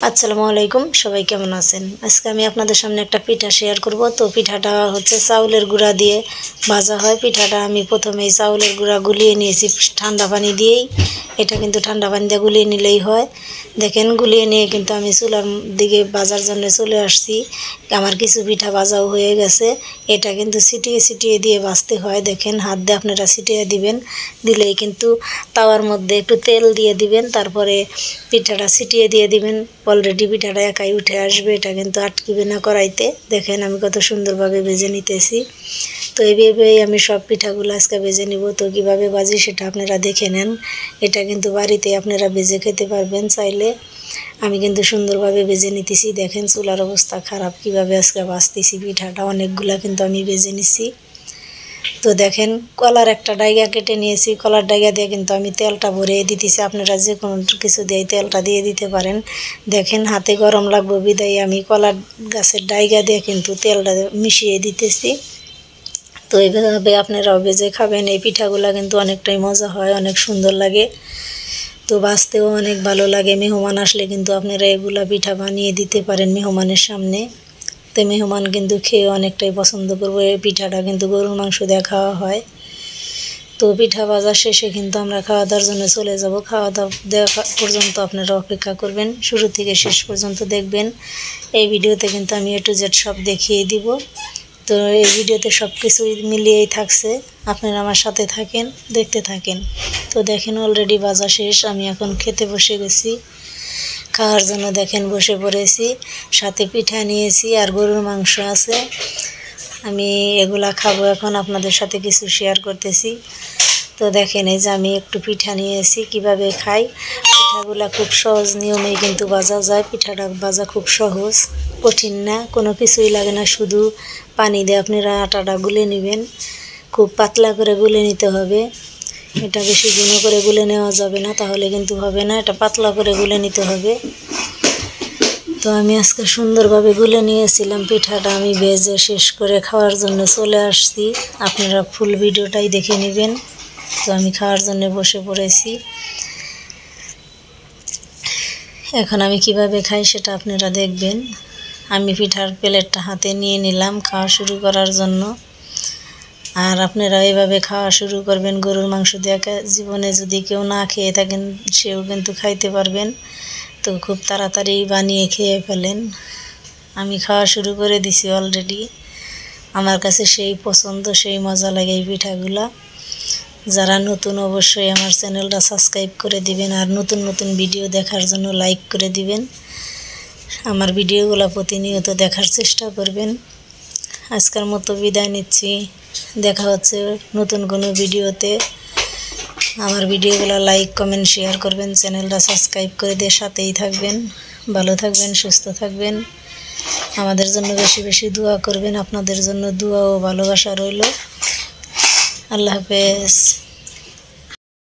আসসালামু আলাইকুম, সবাই কেমন আছেন? আজকে আমি আপনাদের সামনে একটা পিঠা শেয়ার করব। তো পিঠাটা হচ্ছে চাউলের গুঁড়া দিয়ে ভাজা হয়। পিঠাটা আমি প্রথমেই চাউলের গুঁড়া গুলিয়ে নিয়েছি ঠান্ডা পানি দিয়েই। এটা কিন্তু ঠান্ডা পানি দিয়ে গুলিয়ে নিলেই হয়। দেখেন, গুলিয়ে নিয়ে কিন্তু আমি চুলার দিকে ভাজার জন্য চলে আসছি। আমার কিছু পিঠা ভাজাও হয়ে গেছে। এটা কিন্তু ছিটিয়ে ছিটিয়ে দিয়ে ভাজতে হয়। দেখেন, হাত দিয়ে আপনারা ছিটিয়ে দিবেন, দিলেই কিন্তু তাওয়ার মধ্যে একটু তেল দিয়ে দিবেন, তারপরে পিঠাটা ছিটিয়ে দিয়ে দিবেন। অলরেডি পিঠাটা একাই উঠে আসবে, এটা কিন্তু আটকিবে না কড়াইতে। দেখেন আমি কত সুন্দরভাবে ভেজে নিতেছি। তো এইভাবেই আমি সব পিঠাগুলো আজকে ভেজে নিব। তো কীভাবে ভাজি সেটা আপনারা দেখে নেন। এটা কিন্তু বাড়িতে আপনারা ভেজে খেতে পারবেন চাইলে। আমি কিন্তু সুন্দরভাবে ভেজে নিতেছি। দেখেন চুলার অবস্থা খারাপ, কীভাবে আজকে ভাজতেছি পিঠাটা। অনেকগুলা কিন্তু আমি ভেজে নিছি। তো দেখেন, কলার একটা ডাইগা কেটে নিয়েছি। কলার ডাইগা দিয়ে কিন্তু আমি তেলটা ভরিয়ে দিতেছি। আপনারা যে কোনো কিছু দিয়ে তেলটা দিয়ে দিতে পারেন। দেখেন হাতে গরম লাগবে বিদায় আমি কলার গাছের ডাইগা দিয়ে কিন্তু তেলটা মিশিয়ে দিতেছি। তো এইভাবে আপনারাও ভেজে খাবেন। এই পিঠাগুলো কিন্তু অনেকটাই মজা হয়, অনেক সুন্দর লাগে। তো বাঁচতেও অনেক ভালো লাগে। মেহমান আসলে কিন্তু আপনারা এগুলা পিঠা বানিয়ে দিতে পারেন মেহমানের সামনে। তো মেহমান কিন্তু খেয়ে অনেকটাই পছন্দ করবো। এই পিঠাটা কিন্তু গরুর মাংস দিয়ে খাওয়া হয়। তো পিঠা ভাজা শেষে কিন্তু আমরা খাওয়া দাওয়ার জন্য চলে যাব। খাওয়া দাওয়া দেওয়া পর্যন্ত আপনারা অপেক্ষা করবেন, শুরু থেকে শেষ পর্যন্ত দেখবেন। এই ভিডিওতে কিন্তু আমি A to Z সব দেখিয়ে দিব। তো এই ভিডিওতে সব কিছুই মিলিয়েই থাকছে। আপনারা আমার সাথে থাকেন, দেখতে থাকেন। তো দেখেন অলরেডি ভাজা শেষ। আমি এখন খেতে বসে গেছি। খাওয়ার জন্য দেখেন বসে পড়েছি। সাথে পিঠা নিয়েছি আর গরুর মাংস আছে। আমি এগুলা খাবো এখন, আপনাদের সাথে কিছু শেয়ার করতেছি। তো দেখেন এই যে আমি একটু পিঠা নিয়েছি। কিভাবে খাই পিঠাগুলা খুব সহজ নিয়মেই কিন্তু ভাজা যায়। পিঠাটা ভাজা খুব সহজ, কঠিন না, কোনো কিছুই লাগে না। শুধু পানি দিয়ে আপনারা আটাটা গুলে নেবেন। খুব পাতলা করে গুলে নিতে হবে। এটা বেশি ঘন করে গুলে নেওয়া যাবে না, তাহলে কিন্তু হবে না। এটা পাতলা করে গুলে নিতে হবে। তো আমি আজকে সুন্দরভাবে গুলে নিয়েছিলাম। পিঠাটা আমি ভেজে শেষ করে খাওয়ার জন্য চলে আসছি। আপনারা ফুল ভিডিওটাই দেখে নেবেন। তো আমি খাওয়ার জন্য বসে পড়েছি। এখন আমি কিভাবে খাই সেটা আপনারা দেখবেন। আমি পিঠার প্লেটটা হাতে নিয়ে নিলাম খাওয়া শুরু করার জন্য। আর আপনারা এভাবে খাওয়া শুরু করবেন। গরুর মাংস দিয়ে জীবনে যদি কেউ না খেয়ে থাকেন সেও কিন্তু খাইতে পারবেন। তো খুব তাড়াতাড়ি বানিয়ে খেয়ে ফেলেন। আমি খাওয়া শুরু করে দিছি অলরেডি। আমার কাছে সেই পছন্দ, সেই মজা লাগে এই পিঠাগুলা। যারা নতুন অবশ্যই আমার চ্যানেলটা সাবস্ক্রাইব করে দিবেন, আর নতুন নতুন ভিডিও দেখার জন্য লাইক করে দিবেন। আমার ভিডিওগুলো প্রতিনিয়ত দেখার চেষ্টা করবেন। আজকের মতো বিদায় নিচ্ছি। দেখা হচ্ছে নতুন কোনো ভিডিওতে। আমার ভিডিওগুলো লাইক কমেন্ট শেয়ার করবেন, চ্যানেলটা সাবস্ক্রাইব করে দিয়ে সাথেই থাকবেন। ভালো থাকবেন, সুস্থ থাকবেন। আমাদের জন্য বেশি বেশি দোয়া করবেন। আপনাদের জন্য দোয়া ও ভালোবাসা রইল। আল্লাহ হাফেজ।